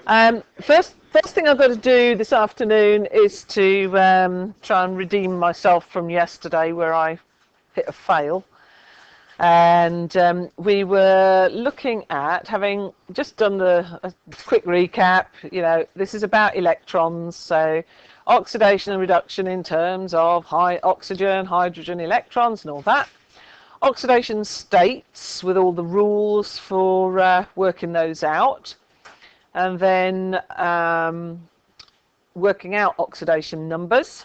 First thing I've got to do this afternoon is to try and redeem myself from yesterday where I hit a fail. And we were looking at, having just done a quick recap, you know, this is about electrons, so oxidation and reduction in terms of high oxygen, hydrogen, electrons and all that. Oxidation states with all the rules for working those out. And then working out oxidation numbers.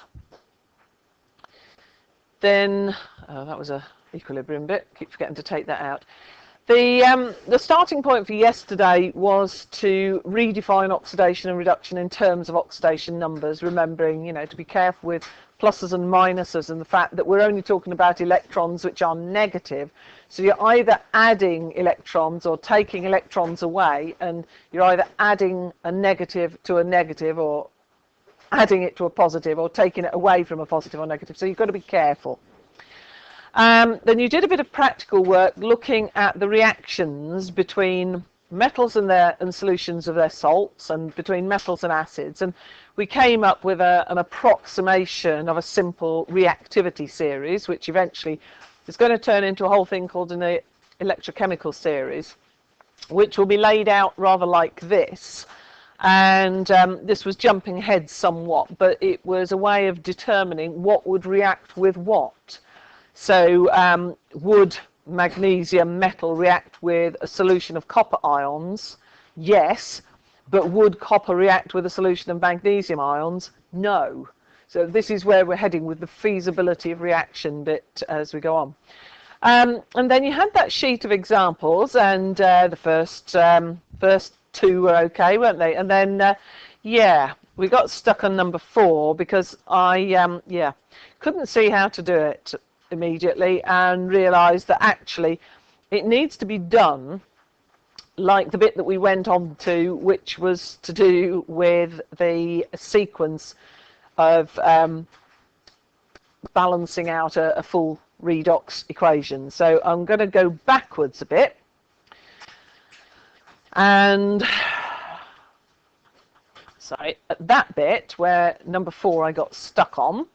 Then, that was a equilibrium bit, keep forgetting to take that out. The starting point for yesterday was to redefine oxidation and reduction in terms of oxidation numbers, remembering, you know, to be careful with pluses and minuses and the fact that we're only talking about electrons which are negative. So you're either adding electrons or taking electrons away, and you're either adding a negative to a negative or adding it to a positive or taking it away from a positive or negative. So you've got to be careful. Then you did a bit of practical work looking at the reactions between metals and solutions of their salts and between metals and acids, and we came up with an approximation of a simple reactivity series, which eventually is going to turn into a whole thing called an electrochemical series, which will be laid out rather like this. And this was jumping ahead somewhat, but it was a way of determining what would react with what. So would magnesium metal react with a solution of copper ions? Yes. But would copper react with a solution of magnesium ions? No. So this is where we're heading with the feasibility of reaction bit as we go on. And then you had that sheet of examples, and the first two were okay, weren't they? And then, yeah, we got stuck on number 4 because I couldn't see how to do it immediately and realised that actually it needs to be done like the bit that we went on to, which was to do with the sequence of balancing out a full redox equation. So I'm going to go backwards a bit, and sorry, at that bit where number 4 I got stuck on,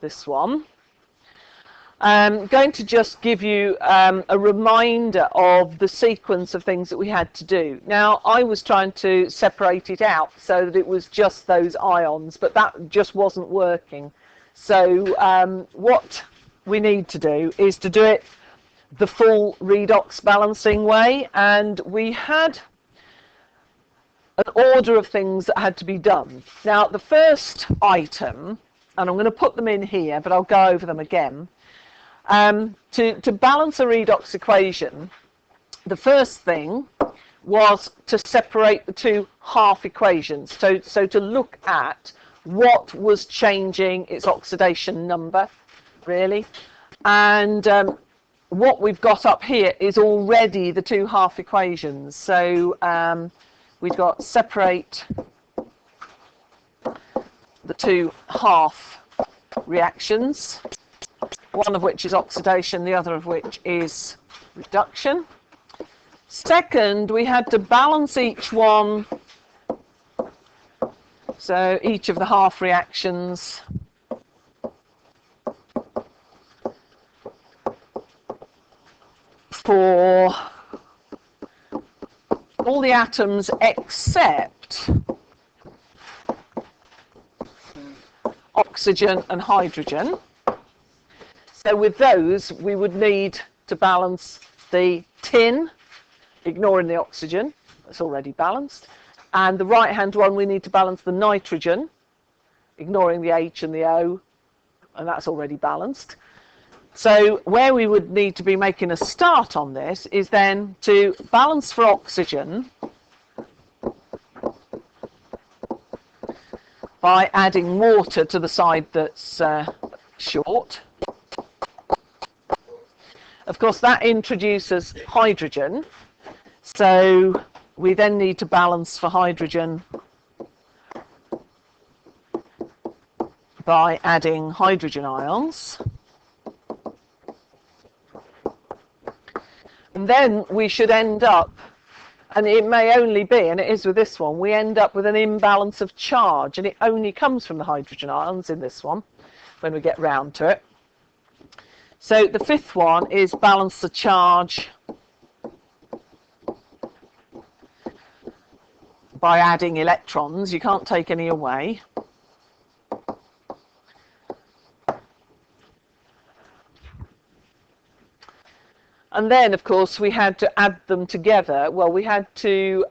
this one, I'm going to just give you a reminder of the sequence of things that we had to do. Now, I was trying to separate it out so that it was just those ions, but that just wasn't working. So what we need to do is to do it the full redox balancing way, and we had an order of things that had to be done. Now, the first item, and I'm going to put them in here, but I'll go over them again. To balance a redox equation, the first thing was to separate the two half equations. So to look at what was changing its oxidation number, really. And what we've got up here is already the two half equations. So we've got separate the two half reactions, one of which is oxidation, the other of which is reduction. Second, we had to balance each one, so each of the half reactions for all the atoms except oxygen and hydrogen. So with those, we would need to balance the tin, ignoring the oxygen, that's already balanced. And the right-hand one, we need to balance the nitrogen, ignoring the H and the O, and that's already balanced. So where we would need to be making a start on this is then to balance for oxygen by adding water to the side that's short. Of course, that introduces hydrogen, so we then need to balance for hydrogen by adding hydrogen ions. And then we should end up And it may only be, and it is with this one, we end up with an imbalance of charge, and it only comes from the hydrogen ions in this one when we get round to it. So the fifth one is balance the charge by adding electrons. You can't take any away. And then, of course, we had to add them together. Well, we had to,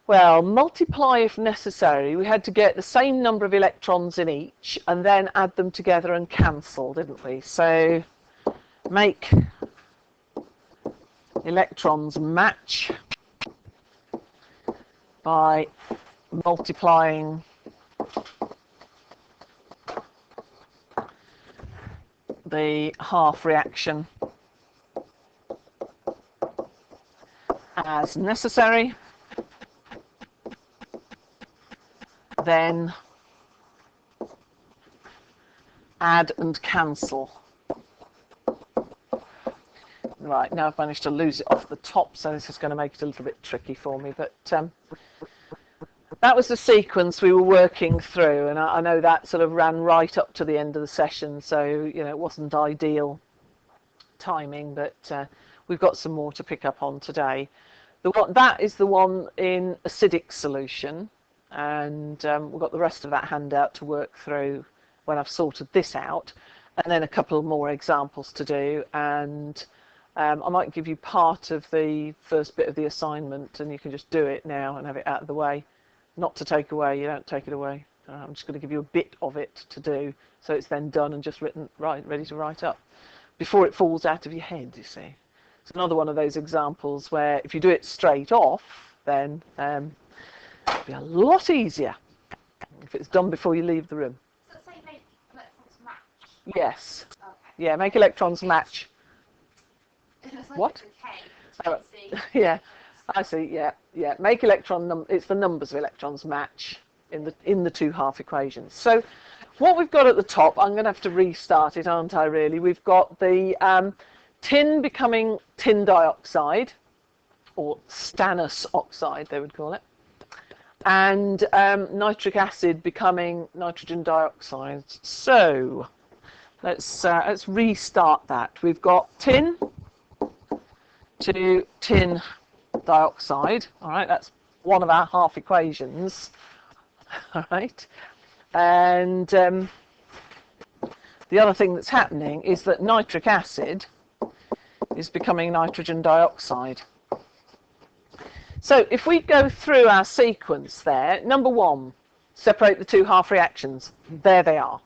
multiply if necessary. We had to get the same number of electrons in each and then add them together and cancel, didn't we? So make electrons match by multiplying the half reaction as necessary, then add and cancel. Right, now I've managed to lose it off the top, so this is going to make it a little bit tricky for me, but that was the sequence we were working through, and I know that sort of ran right up to the end of the session, so it wasn't ideal timing, but we've got some more to pick up on today. That is the one in acidic solution, and we've got the rest of that handout to work through when I've sorted this out, and then a couple more examples to do, and I might give you part of the first bit of the assignment, and you can just do it now and have it out of the way. Not to take away, you don't take it away. I'm just going to give you a bit of it to do, so it's then done and just ready to write up, before it falls out of your head, you see. It's another one of those examples where if you do it straight off, then it'll be a lot easier if it's done before you leave the room. So say make electrons match? Yes. Okay. Yeah, make electrons match. Like What? Oh, yeah, I see. Yeah. Make it's the numbers of electrons match in the two half equations. So what we've got at the top, I'm going to have to restart it, aren't I? Really, we've got the tin becoming tin dioxide, or stannous oxide, they would call it, and nitric acid becoming nitrogen dioxide. So let's restart that. We've got tin to tin dioxide. All right, that's one of our half equations. All right, and the other thing that's happening is that nitric acid is becoming nitrogen dioxide. So if we go through our sequence there, number one, separate the two half reactions. There they are.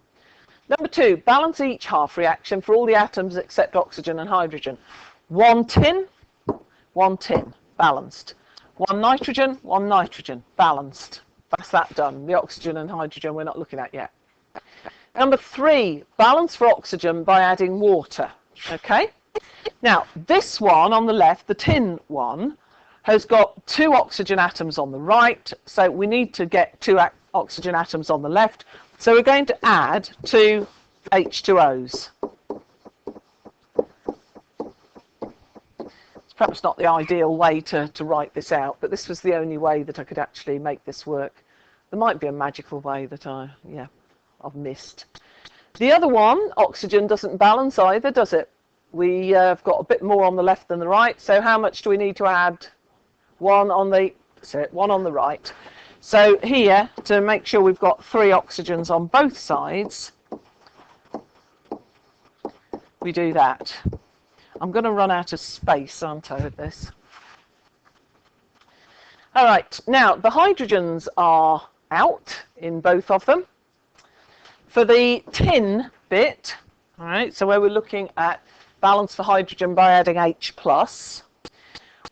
Number two, balance each half reaction for all the atoms except oxygen and hydrogen. One tin, balanced. One nitrogen, balanced. That's that done. The oxygen and hydrogen we're not looking at yet. Number three, balance for oxygen by adding water. Okay? Now, this one on the left, the tin one, has got two oxygen atoms on the right, so we need to get two oxygen atoms on the left. So we're going to add two H2Os. It's perhaps not the ideal way to write this out, but this was the only way that I could actually make this work. There might be a magical way that I've missed. The other one, oxygen, doesn't balance either, does it? We have got a bit more on the left than the right, so how much do we need to add? One on the right. So here, to make sure we've got three oxygens on both sides, we do that. I'm going to run out of space, aren't I, with this? All right, now the hydrogens are out in both of them. For the tin bit, all right, so where we're looking at balance for hydrogen by adding H+,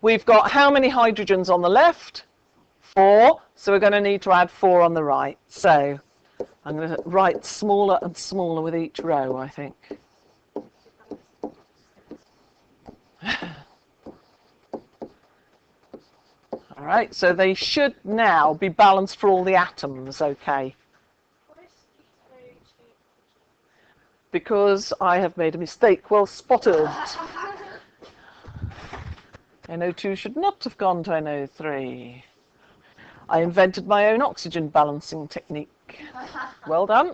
we've got how many hydrogens on the left? 4, so we're going to need to add 4 on the right. So I'm going to write smaller and smaller with each row, I think. All right, so they should now be balanced for all the atoms, okay? Because I have made a mistake. Well spotted. NO2 should not have gone to NO3. I invented my own oxygen balancing technique. Well done.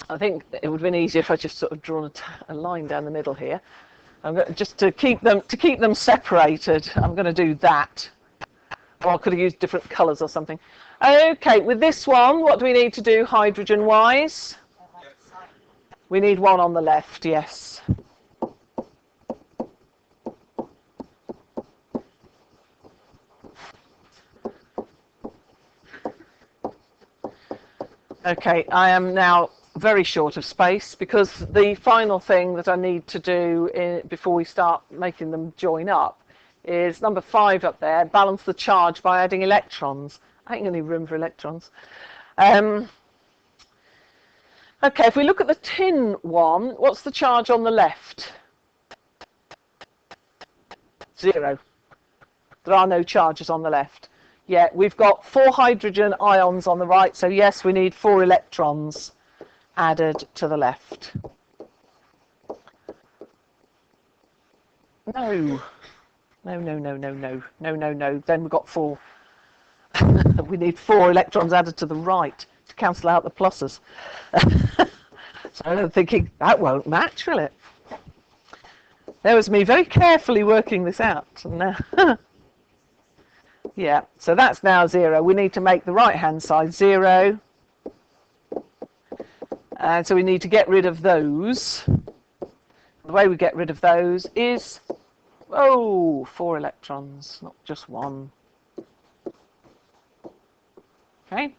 I think it would have been easier if I just sort of drawn a line down the middle here. I'm going just to keep them separated. I'm going to do that. Or I could have used different colours or something. Okay, with this one, what do we need to do hydrogen-wise? We need one on the left, yes. Okay, I am now very short of space because the final thing that I need to do before we start making them join up is number 5 up there, balance the charge by adding electrons. I ain't got any room for electrons. Okay, if we look at the tin one, what's the charge on the left? 0. There are no charges on the left. Yeah, we've got 4 hydrogen ions on the right, so yes, we need 4 electrons added to the left. No. No. Then we've got 4. We need 4 electrons added to the right to cancel out the pluses. So I'm thinking, that won't match, will it? There was me very carefully working this out. And, yeah, so that's now 0. We need to make the right-hand side 0. And so we need to get rid of those. The way we get rid of those is, 4 electrons, not just 1. Okay.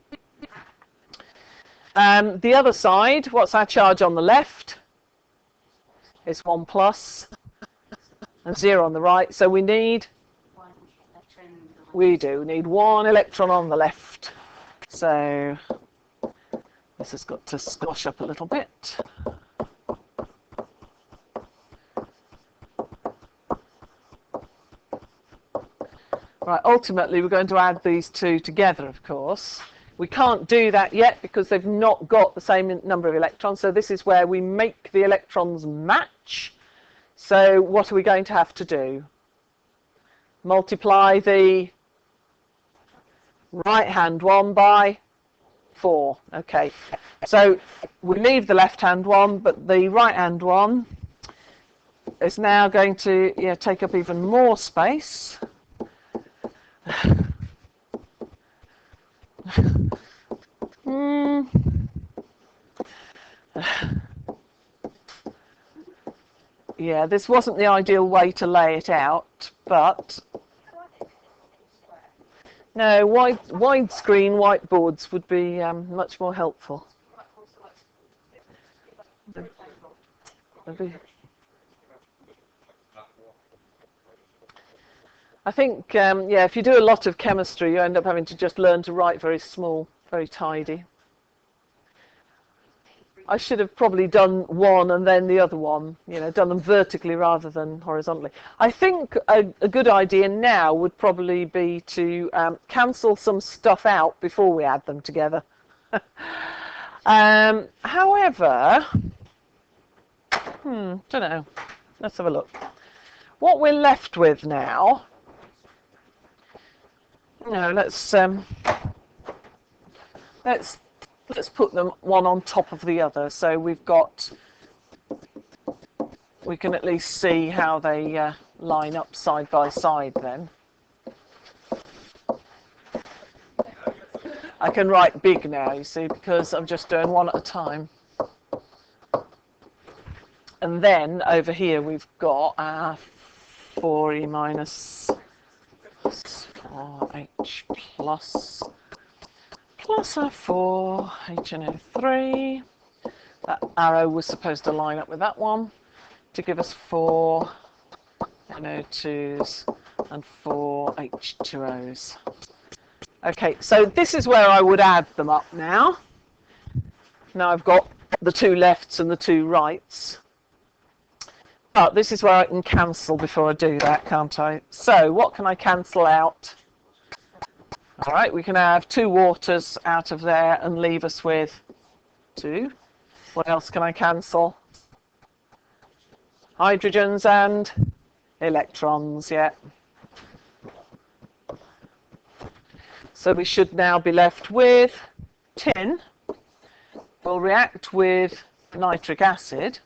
The other side, what's our charge on the left? It's 1 plus and 0 on the right. So we need, we need 1 electron on the left. So this has got to squash up a little bit. Right, ultimately we're going to add these 2 together, of course. We can't do that yet because they've not got the same number of electrons. So this is where we make the electrons match. So what are we going to have to do? Multiply the right-hand one by 4. Okay, so we leave the left-hand one, but the right-hand one is now going to take up even more space. Yeah, this wasn't the ideal way to lay it out, but no, widescreen whiteboards would be much more helpful. I think, yeah, if you do a lot of chemistry, you end up having to just learn to write very small, very tidy. I should have probably done one and then the other one, done them vertically rather than horizontally. I think a good idea now would probably be to cancel some stuff out before we add them together. However, don't know. Let's have a look. What we're left with now, let's put them one on top of the other, so we can at least see how they line up side by side then. I can write big now, you see, because I'm just doing one at a time. And then over here we've got our 4e minus 4h plus our 4 HNO3. That arrow was supposed to line up with that one to give us 4 NO2s and 4 H2Os. Okay, so this is where I would add them up now. Now I've got the 2 lefts and the 2 rights. But this is where I can cancel before I do that, can't I? So what can I cancel out? All right, we can have 2 waters out of there and leave us with 2. What else can I cancel? Hydrogens and electrons, yeah. So we should now be left with tin. Will react with nitric acid,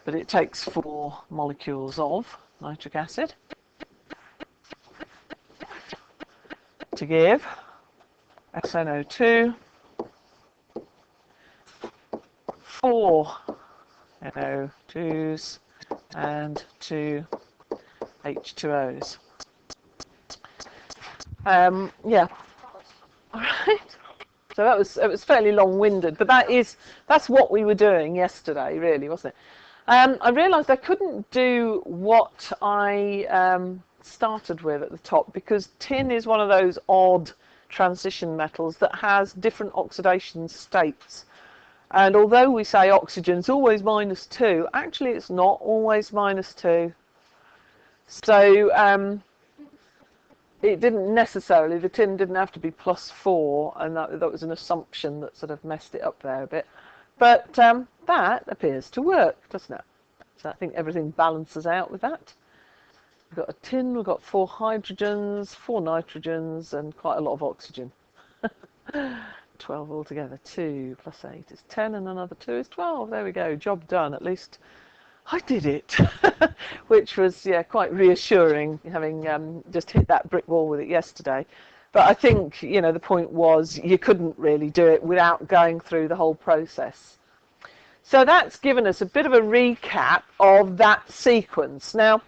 but it takes 4 molecules of nitric acid to give SNO2, 4 NO2s and 2 H2Os. Yeah. All right. So it was fairly long-winded, but that's what we were doing yesterday, really, wasn't it? I realised I couldn't do what I started with at the top, because tin is one of those odd transition metals that has different oxidation states. And although we say oxygen's always -2, actually it's not always -2. So it didn't necessarily, the tin didn't have to be +4, and that was an assumption that sort of messed it up there a bit. But that appears to work, doesn't it? So I think everything balances out with that. We've got a tin, we've got 4 hydrogens, 4 nitrogens, and quite a lot of oxygen. 12 altogether. 2 + 8 is 10, and another 2 is 12. There we go, job done. At least I did it, which was, yeah, quite reassuring, having just hit that brick wall with it yesterday. But I think, you know, the point was you couldn't really do it without going through the whole process. So that's given us a bit of a recap of that sequence. Now,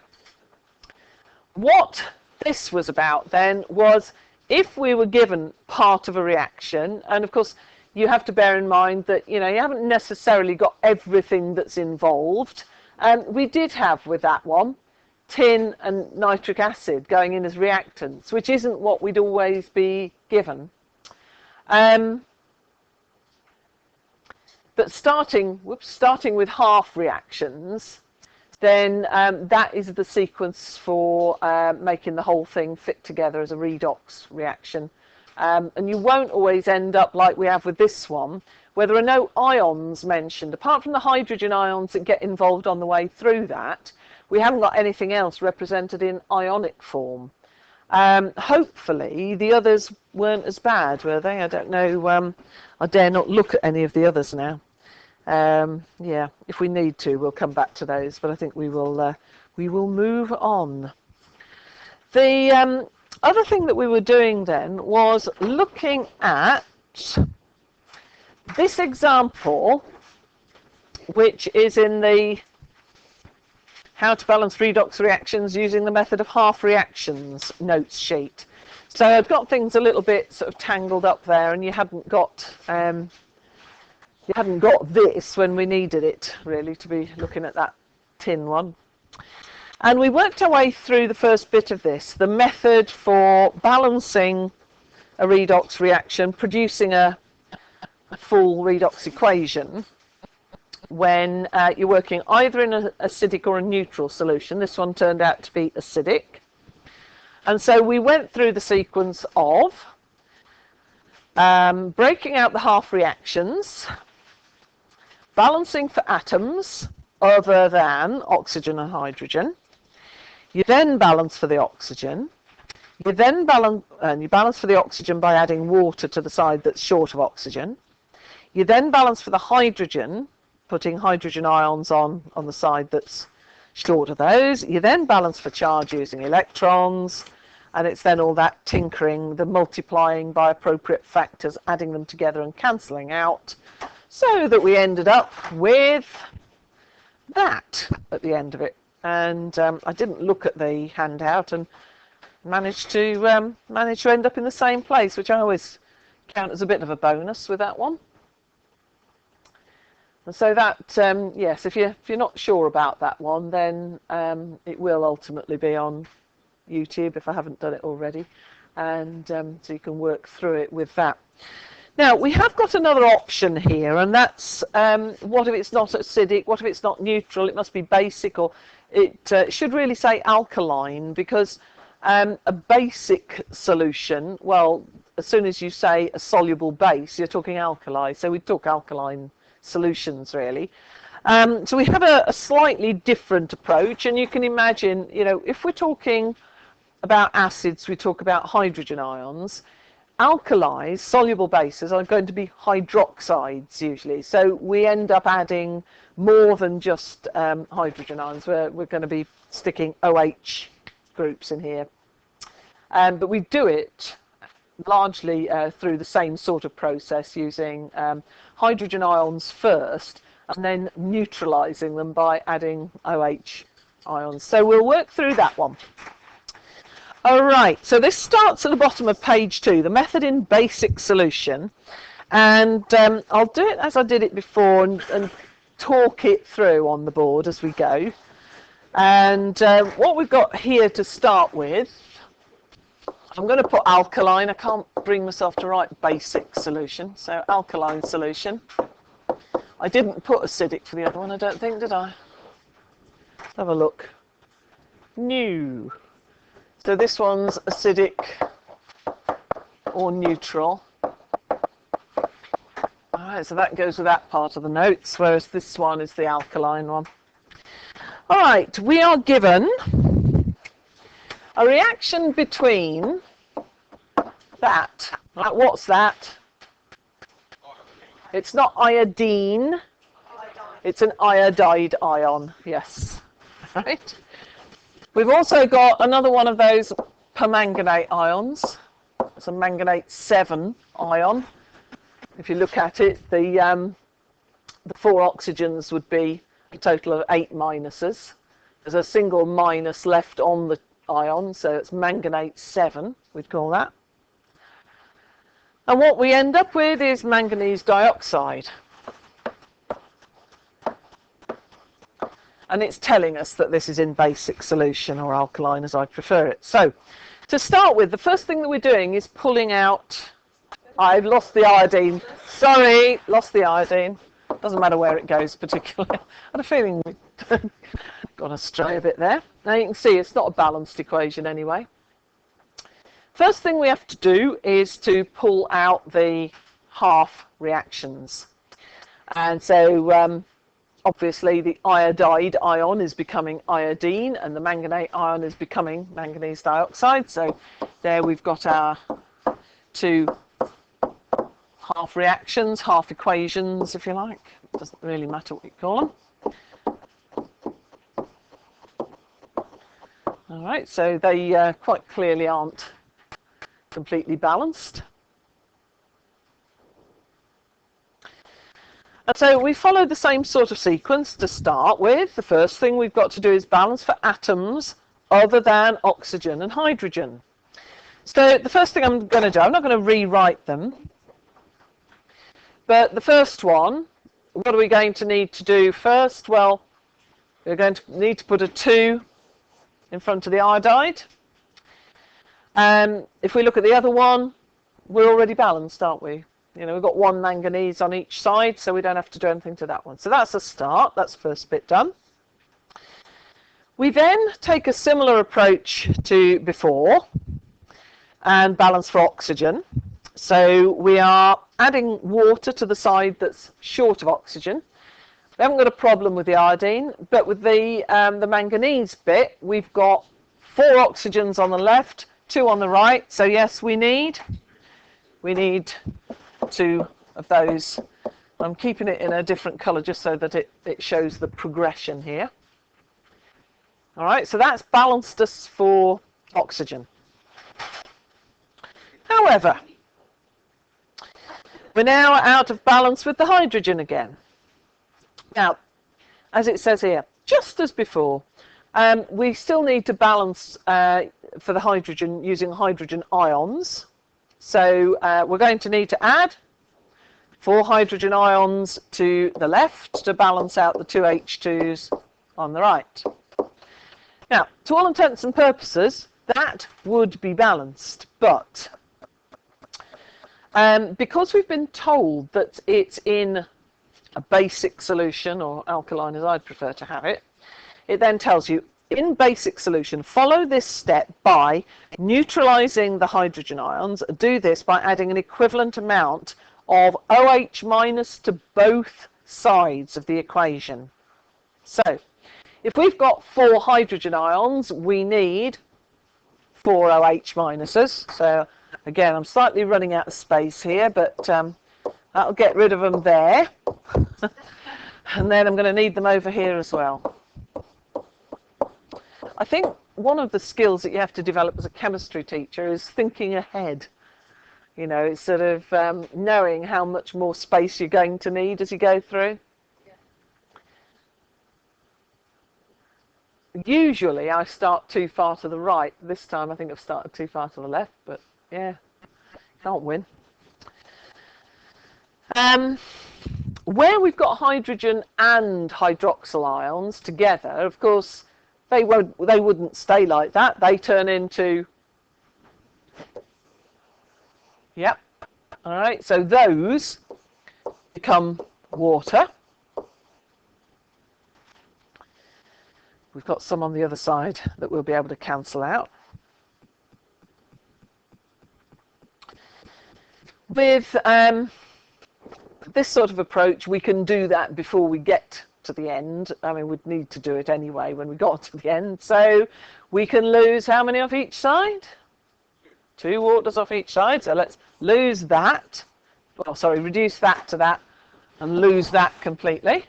what this was about then was, if we were given part of a reaction, and of course you have to bear in mind that, you know, you haven't necessarily got everything that's involved. We did have with that one tin and nitric acid going in as reactants, which isn't what we'd always be given. But starting with half reactions, then that is the sequence for making the whole thing fit together as a redox reaction. And you won't always end up like we have with this one, where there are no ions mentioned. Apart from the hydrogen ions that get involved on the way through that, we haven't got anything else represented in ionic form. Hopefully the others weren't as bad, were they? I don't know. I dare not look at any of the others now. Yeah, if we need to, we'll come back to those, but I think we will move on. The other thing that we were doing then was looking at this example, which is in the How to Balance Redox Reactions Using the Method of Half Reactions notes sheet. So I've got things a little bit sort of tangled up there, and you hadn't got this when we needed it, really, to be looking at that tin one. And we worked our way through the first bit of this, the method for balancing a redox reaction, producing a full redox equation when you're working either in an acidic or a neutral solution. This one turned out to be acidic. And so we went through the sequence of breaking out the half reactions, balancing for atoms other than oxygen and hydrogen. You then balance for the oxygen. You then balance for the oxygen by adding water to the side that's short of oxygen. You then balance for the hydrogen, putting hydrogen ions on the side that's short of those. You then balance for charge using electrons, and it's then all that tinkering, the multiplying by appropriate factors, adding them together and cancelling out, so that we ended up with that at the end of it. And I didn't look at the handout and managed to end up in the same place, which I always count as a bit of a bonus with that one. And so that, yes, if you're not sure about that one, then it will ultimately be on YouTube if I haven't done it already, and so you can work through it with that. Now, we have got another option here, and that's what if it's not acidic, what if it's not neutral, it must be basic, or it should really say alkaline, because a basic solution, well, as soon as you say a soluble base, you're talking alkali, so we talk alkaline solutions really. So we have a slightly different approach, and you can imagine, you know, if we're talking about acids, we talk about hydrogen ions. Alkalis, soluble bases, are going to be hydroxides usually. So we end up adding more than just hydrogen ions. We're going to be sticking OH groups in here. But we do it largely through the same sort of process, using hydrogen ions first and then neutralizing them by adding OH ions. So we'll work through that one. All right, so this starts at the bottom of page 2, the method in basic solution. And I'll do it as I did it before and talk it through on the board as we go. And what we've got here to start with, I'm going to put alkaline. I can't bring myself to write basic solution, so alkaline solution. I didn't put acidic for the other one, I don't think, did I? Let's have a look. New. So this one's acidic or neutral. Alright, so that goes with that part of the notes, whereas this one is the alkaline one. Alright, we are given a reaction between that. Right, what's that? It's not iodine, it's an iodide ion, yes. Right. We've also got another one of those permanganate ions. It's a manganate 7 ion. If you look at it, the 4 oxygens would be a total of 8 minuses. There's a single minus left on the ion, so it's manganate 7, we'd call that. And what we end up with is manganese dioxide. And it's telling us that this is in basic solution, or alkaline as I prefer it. So to start with, the first thing that we're doing is pulling out, I've lost the iodine, sorry, lost the iodine, doesn't matter where it goes particularly. I had a feeling we'd gone astray a bit there. Now you can see it's not a balanced equation anyway. First thing we have to do is to pull out the half reactions. And so obviously the iodide ion is becoming iodine and the manganate ion is becoming manganese dioxide. So there we've got our 2 half reactions, half equations if you like. It doesn't really matter what you call them. All right, so they quite clearly aren't completely balanced. And so we follow the same sort of sequence to start with. The first thing we've got to do is balance for atoms other than oxygen and hydrogen. So the first thing I'm going to do, I'm not going to rewrite them, but the first one, what are we going to need to do first? Well, we're going to need to put a 2 in front of the iodide. If we look at the other one, we're already balanced, aren't we? You know, we've got 1 manganese on each side, so we don't have to do anything to that one. So that's a start. That's the first bit done. We then take a similar approach to before and balance for oxygen. So we are adding water to the side that's short of oxygen. We haven't got a problem with the iodine, but with the manganese bit, we've got 4 oxygens on the left, 2 on the right. So yes, we need 2 of those. I'm keeping it in a different colour just so that it shows the progression here. All right, so that's balanced us for oxygen. However, we're now out of balance with the hydrogen again. Now, as it says here, just as before, we still need to balance for the hydrogen using hydrogen ions. So we're going to need to add 4 hydrogen ions to the left to balance out the 2 H2s on the right. Now, to all intents and purposes, that would be balanced, but because we've been told that it's in a basic solution, or alkaline as I'd prefer to have it, it then tells you, in basic solution, follow this step by neutralizing the hydrogen ions. Do this by adding an equivalent amount of OH minus to both sides of the equation. So if we've got 4 hydrogen ions, we need 4 OH minuses. So again, I'm slightly running out of space here, but that'll get rid of them there. And then I'm going to need them over here as well. I think one of the skills that you have to develop as a chemistry teacher is thinking ahead. You know, it's sort of knowing how much more space you're going to need as you go through. Usually I start too far to the right. This time I think I've started too far to the left, but yeah, can't win. Where we've got hydrogen and hydroxyl ions together, of course, they wouldn't stay like that. They turn into, yep, all right, so those become water. We've got some on the other side that we'll be able to cancel out. With this sort of approach, we can do that before we get to the end. I mean, we'd need to do it anyway when we got to the end. So we can lose how many off each side? 2 waters off each side. So let's lose that. Well, sorry, reduce that to that and lose that completely.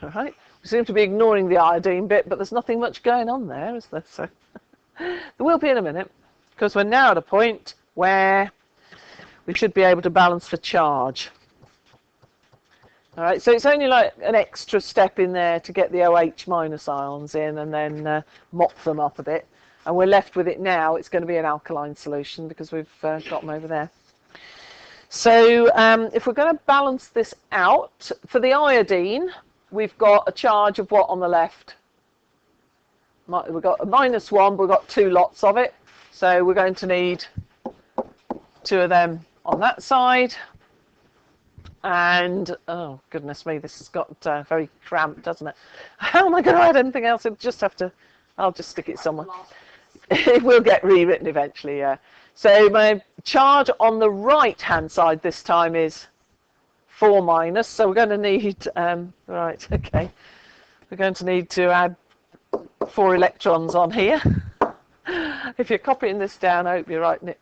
All right. We seem to be ignoring the iodine bit, but there's nothing much going on there, is there? So there will be in a minute, because we're now at a point where we should be able to balance for charge. All right, so it's only like an extra step in there to get the OH minus ions in and then mop them up a bit. And we're left with it now. It's going to be an alkaline solution because we've got them over there. So if we're going to balance this out, for the iodine, we've got a charge of what on the left? We've got a -1, but we've got 2 lots of it. So we're going to need 2 of them on that side. And, oh, goodness me, this has got very cramped, doesn't it? How am I going to add anything else? I'll just stick it somewhere. It will get rewritten eventually, yeah. So my charge on the right-hand side this time is 4 minus. So we're going to need, right, okay. We're going to need to add 4 electrons on here. If you're copying this down, I hope you're writing it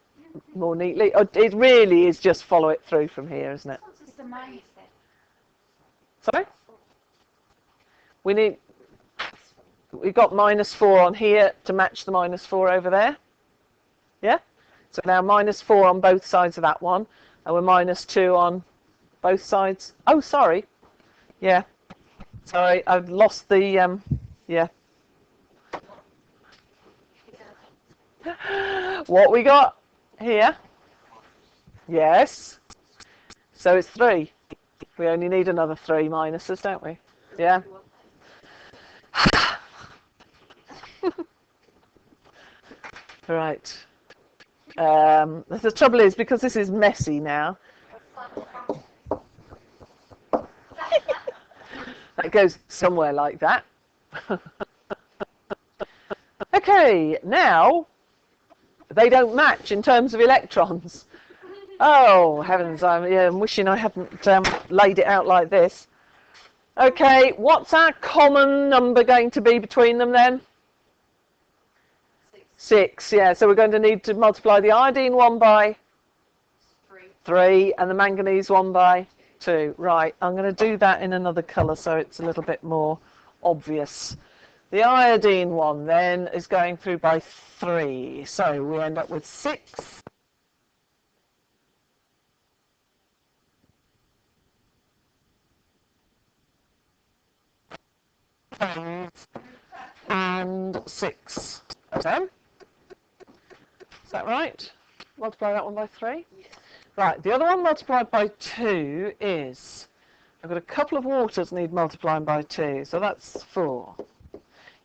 more neatly. It really is just follow it through from here, isn't it? Sorry? We've got -4 on here to match the -4 over there. Yeah? So now -4 on both sides of that one, and we're -2 on both sides. Oh, sorry. Yeah. Sorry, I've lost the, yeah. What we got here? Yes. So it's 3. We only need another 3 minuses, don't we? Yeah. Right. The trouble is, because this is messy now, that goes somewhere like that. Okay, now they don't match in terms of electrons. Oh, heavens, I'm wishing I hadn't laid it out like this. Okay, what's our common number going to be between them then? 6, yeah. So we're going to need to multiply the iodine 1 by 3 and the manganese 1 by 2. Right, I'm going to do that in another colour so it's a little bit more obvious. The iodine one then is going through by 3. So we end up with 6. And 6 of them. Is that right? Multiply that one by 3? Yes. Right, the other one multiplied by 2 is, I've got a couple of waters need multiplying by 2, so that's 4.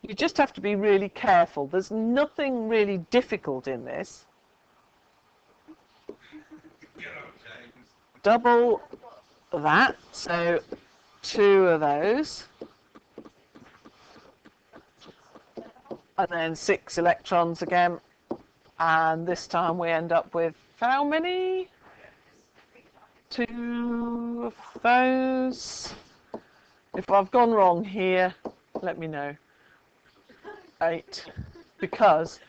You just have to be really careful. There's nothing really difficult in this. Double that, so 2 of those. And then 6 electrons again. And this time we end up with how many? 2 of those. If I've gone wrong here, let me know. 8, because,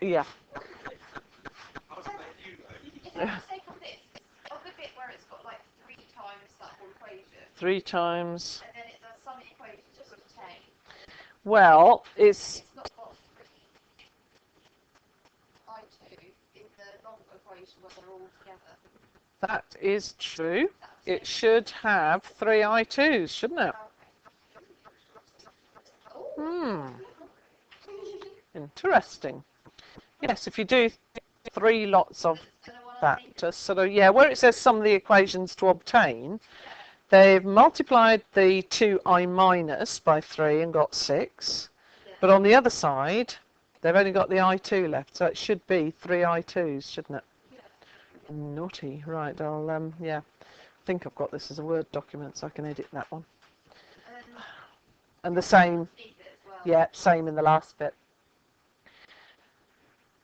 yeah. Is there a mistake on this? On the bit where it's got like 3 times that whole equation, 3 times. and then it does some equation just with 10. Well, It's not got 3 I2 in the long equation where they're all together. that is true. It should have 3 I2s, shouldn't it? Oh. Interesting. Yes, if you do 3 lots of And the one that, underneath. sort of, yeah, where it says some of the equations to obtain, they've multiplied the 2I minus by 3 and got 6. Yeah. But on the other side, they've only got the I2 left, so it should be 3 I2s, shouldn't it? Yeah. Naughty. Right, I'll, yeah, I think I've got this as a Word document, so I can edit that one. And the same, Underneath it as well. yeah, same in the last bit.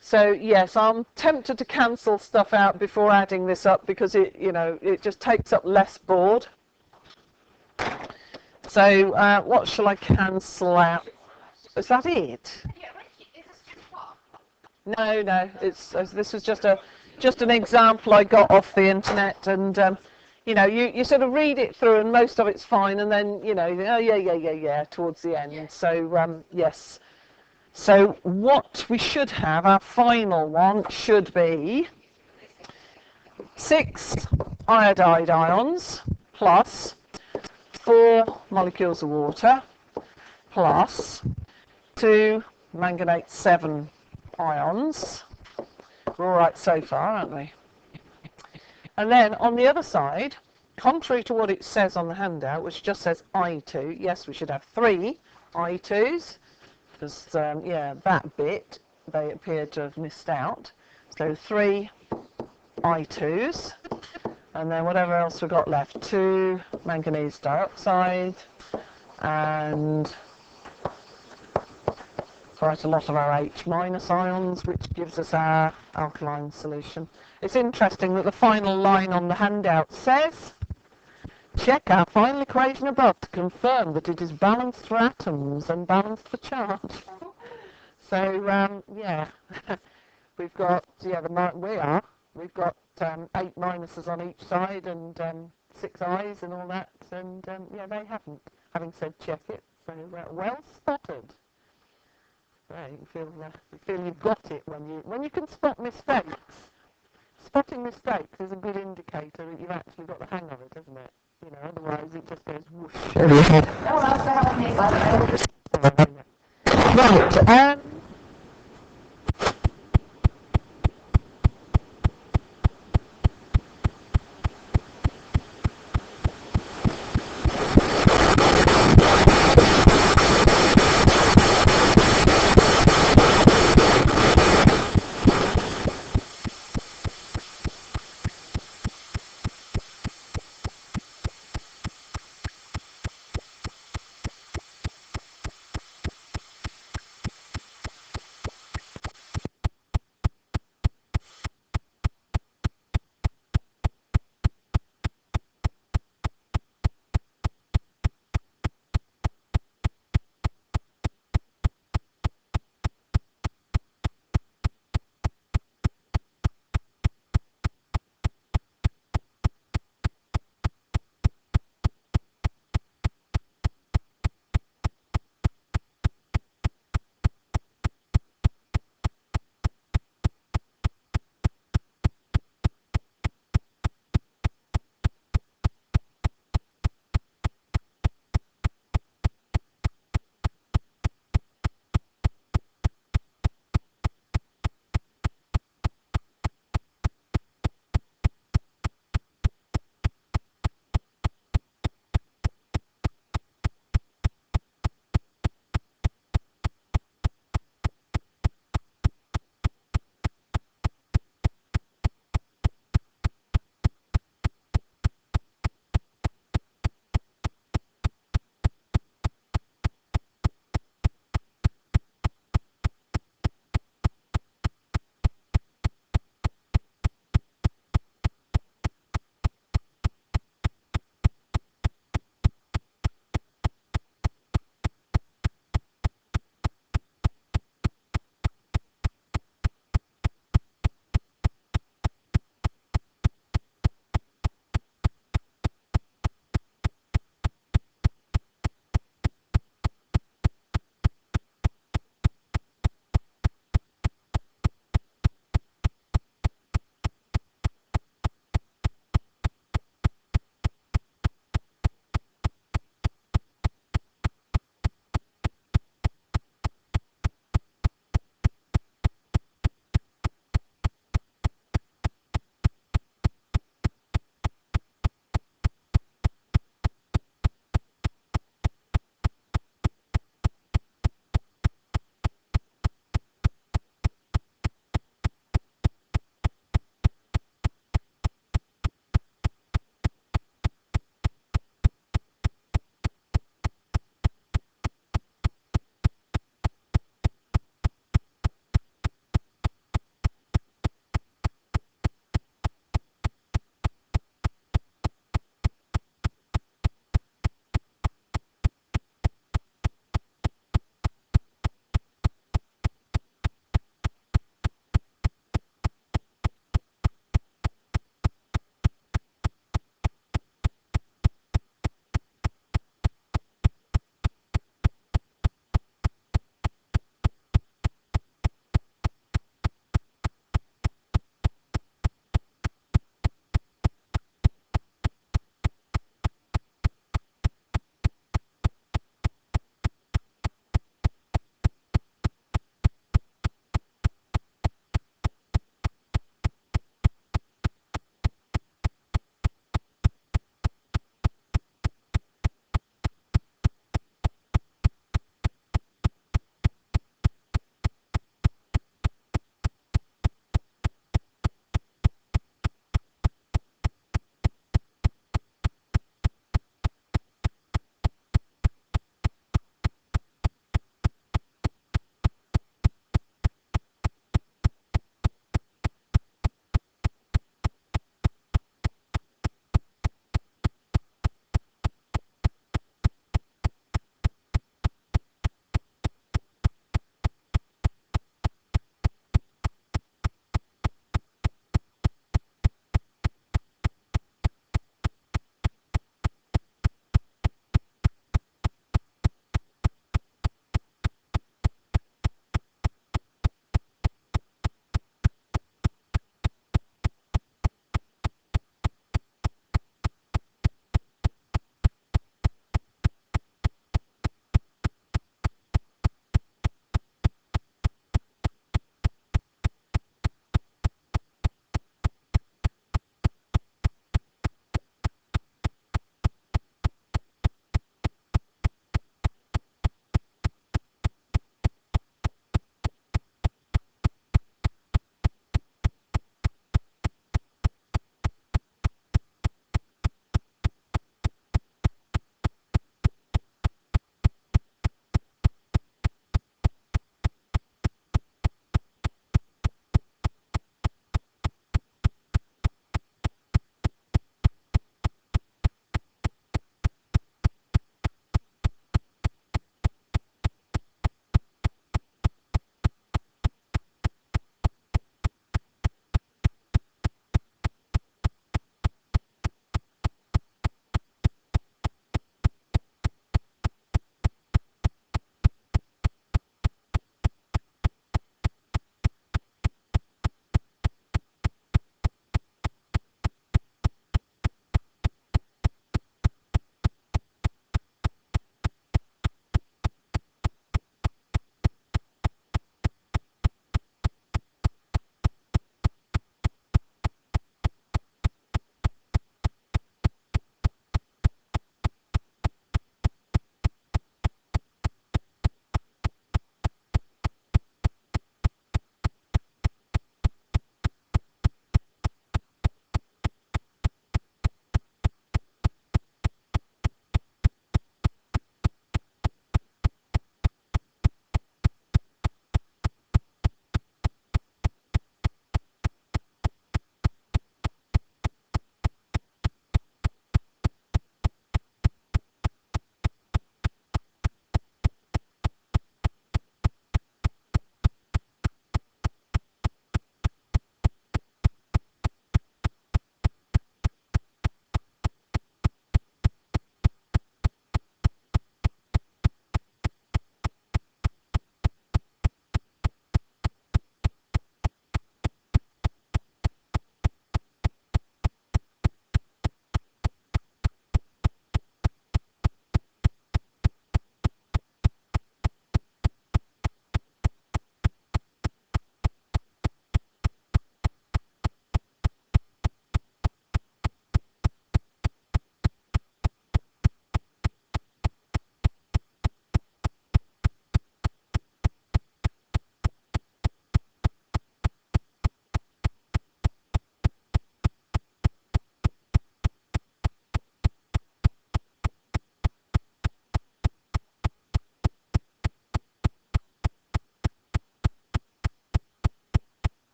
So yes, I'm tempted to cancel stuff out before adding this up because it, you know, it just takes up less board. So what shall I cancel out? Is that it? Yeah, Ricky, is this just one? No, it's this was just an example I got off the internet, and you know, you sort of read it through, and most of it's fine, and then you know, oh yeah, towards the end. Yeah. So yes. So what we should have, our final one should be 6 iodide ions plus 4 molecules of water plus 2 manganate 7 ions. We're all right so far, aren't we? And then on the other side, contrary to what it says on the handout, which just says I2, yes, we should have 3 I2s. Because, yeah, that bit they appear to have missed out. So 3 I2s, and then whatever else we've got left, 2 manganese dioxide, and quite a lot of our H minus ions, which gives us our alkaline solution. It's interesting that the final line on the handout says, check our final equation above to confirm that it is balanced for atoms and balanced for charge. So, yeah, we've got, yeah, we've got 8 minuses on each side and 6 I's and all that, and yeah, they haven't, having said check it, so well spotted. Right, you feel you've got it when you can spot mistakes. Spotting mistakes is a good indicator that you've actually got the hang of it, isn't it? You know, otherwise it just goes whoosh over your head. Oh, that's for helping me.